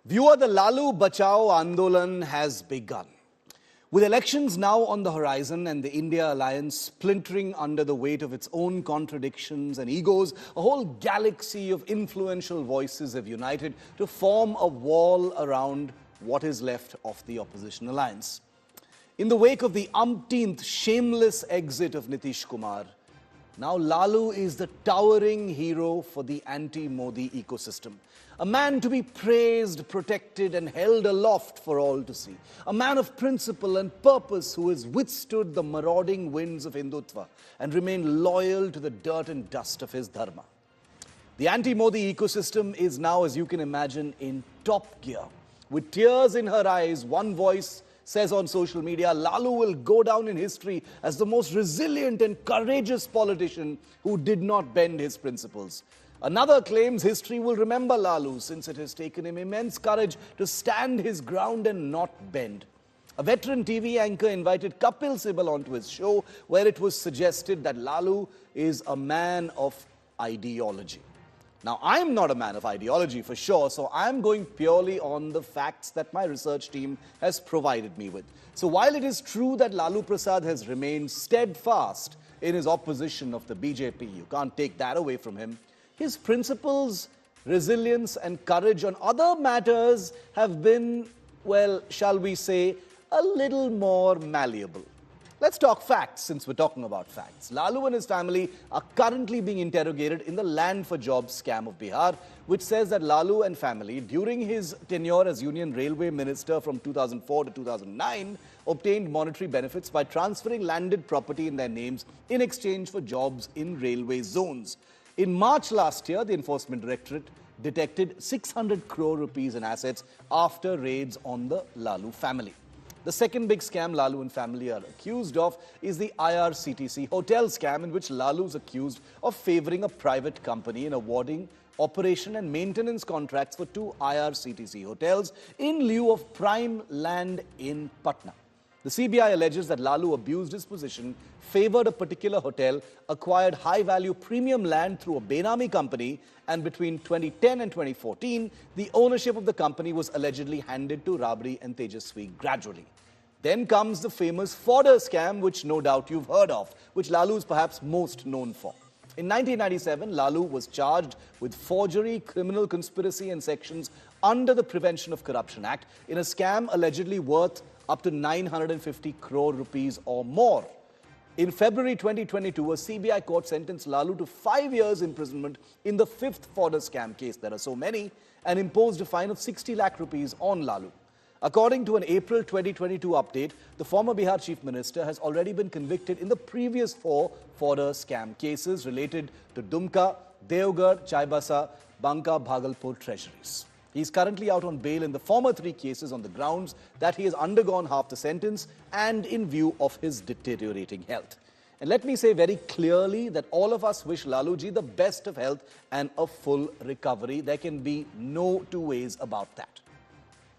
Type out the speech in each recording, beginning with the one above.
Viewer, the Lalu Bachao Andolan has begun. With elections now on the horizon and the India alliance splintering under the weight of its own contradictions and egos, a whole galaxy of influential voices have united to form a wall around what is left of the opposition alliance. In the wake of the umpteenth shameless exit of Nitish Kumar, now Lalu is the towering hero for the anti-Modi ecosystem. A man to be praised, protected and held aloft for all to see. A man of principle and purpose who has withstood the marauding winds of Hindutva and remained loyal to the dirt and dust of his dharma. The anti-Modi ecosystem is now, as you can imagine, in top gear. With tears in her eyes, one voice says on social media, Lalu will go down in history as the most resilient and courageous politician who did not bend his principles. Another claims history will remember Lalu since it has taken him immense courage to stand his ground and not bend. A veteran TV anchor invited Kapil Sibal onto his show where it was suggested that Lalu is a man of ideology. Now, I'm not a man of ideology for sure, so I'm going purely on the facts that my research team has provided me with. So while it is true that Lalu Prasad has remained steadfast in his opposition of the BJP, you can't take that away from him, his principles, resilience and courage on other matters have been, well, shall we say, a little more malleable. Let's talk facts, since we're talking about facts. Lalu and his family are currently being interrogated in the Land for Jobs scam of Bihar, which says that Lalu and family, during his tenure as Union Railway Minister from 2004 to 2009, obtained monetary benefits by transferring landed property in their names in exchange for jobs in railway zones. In March last year, the Enforcement Directorate detected 600 crore rupees in assets after raids on the Lalu family. The second big scam Lalu and family are accused of is the IRCTC hotel scam, in which Lalu is accused of favoring a private company in awarding operation and maintenance contracts for 2 IRCTC hotels in lieu of prime land in Patna. The CBI alleges that Lalu abused his position, favored a particular hotel, acquired high-value premium land through a Benami company, and between 2010 and 2014, the ownership of the company was allegedly handed to Rabri and Tejaswi gradually. Then comes the famous Fodder scam, which no doubt you've heard of, which Lalu is perhaps most known for. In 1997, Lalu was charged with forgery, criminal conspiracy and sections under the Prevention of Corruption Act in a scam allegedly worth up to 950 crore rupees or more. In February 2022, a CBI court sentenced Lalu to 5 years imprisonment in the 5th Fodder scam case. There are so many, and imposed a fine of 60 lakh rupees on Lalu. According to an April 2022 update, the former Bihar Chief Minister has already been convicted in the previous 4 Fodder scam cases related to Dumka, Devgarh, Chaibasa, Banka, Bhagalpur treasuries. He is currently out on bail in the former 3 cases on the grounds that he has undergone half the sentence and in view of his deteriorating health. And let me say very clearly that all of us wish Laluji the best of health and a full recovery. There can be no two ways about that.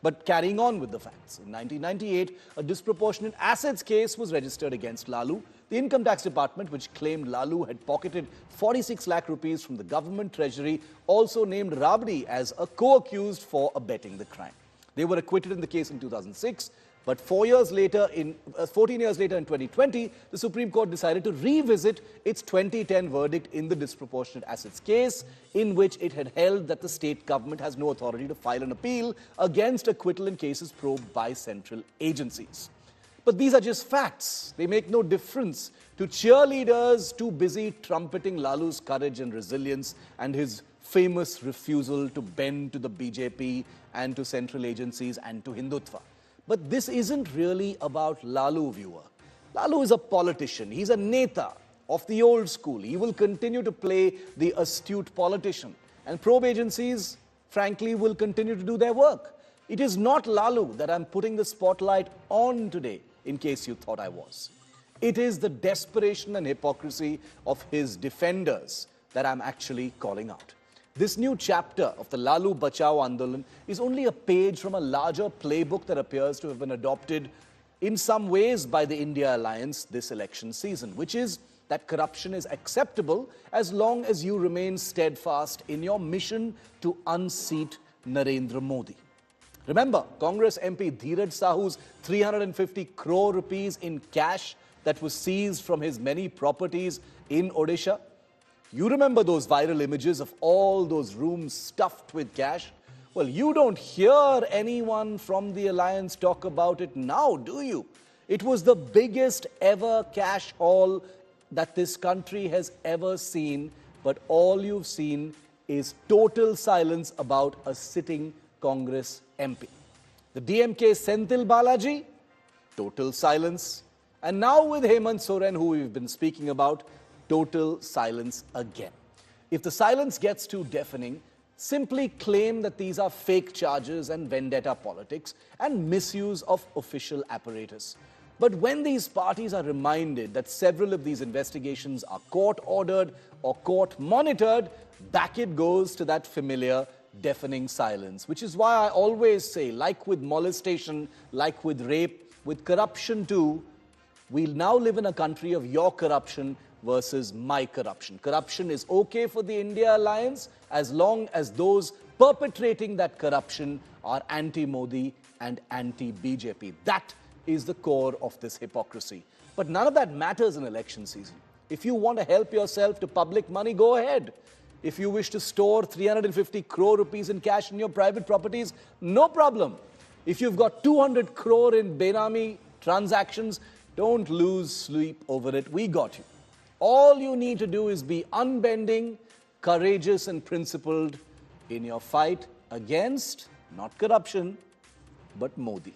But carrying on with the facts, in 1998, a disproportionate assets case was registered against Lalu. The Income Tax Department, which claimed Lalu had pocketed 46 lakh rupees from the government treasury, also named Rabri as a co-accused for abetting the crime. They were acquitted in the case in 2006, but 14 years later in 2020, the Supreme Court decided to revisit its 2010 verdict in the disproportionate assets case, in which it had held that the state government has no authority to file an appeal against acquittal in cases probed by central agencies. But these are just facts. They make no difference to cheerleaders too busy trumpeting Lalu's courage and resilience and his famous refusal to bend to the BJP and to central agencies and to Hindutva. But this isn't really about Lalu, viewer. Lalu is a politician. He's a neta of the old school. He will continue to play the astute politician. And probe agencies, frankly, will continue to do their work. It is not Lalu that I'm putting the spotlight on today, in case you thought I was. It is the desperation and hypocrisy of his defenders that I'm actually calling out. This new chapter of the Lalu Bachao Andolan is only a page from a larger playbook that appears to have been adopted in some ways by the India alliance this election season, which is that corruption is acceptable as long as you remain steadfast in your mission to unseat Narendra Modi. Remember, Congress MP Dheeraj Sahu's 350 crore rupees in cash that was seized from his many properties in Odisha? You remember those viral images of all those rooms stuffed with cash? Well, you don't hear anyone from the alliance talk about it now, do you? It was the biggest ever cash haul that this country has ever seen, but all you've seen is total silence about a sitting Congress MP. The DMK Senthil Balaji, total silence. And now with Hemant Soren, who we've been speaking about, total silence again. If the silence gets too deafening, simply claim that these are fake charges and vendetta politics and misuse of official apparatus. But when these parties are reminded that several of these investigations are court-ordered or court-monitored, back it goes to that familiar deafening silence, which is why I always say, like with molestation, like with rape, with corruption too, we now live in a country of your corruption versus my corruption. Corruption is okay for the India alliance as long as those perpetrating that corruption are anti-Modi and anti-BJP. That is the core of this hypocrisy. But none of that matters in election season. If you want to help yourself to public money, go ahead. If you wish to store 350 crore rupees in cash in your private properties, no problem. If you've got 200 crore in Benami transactions, don't lose sleep over it. We got you. All you need to do is be unbending, courageous and principled in your fight against, not corruption, but Modi.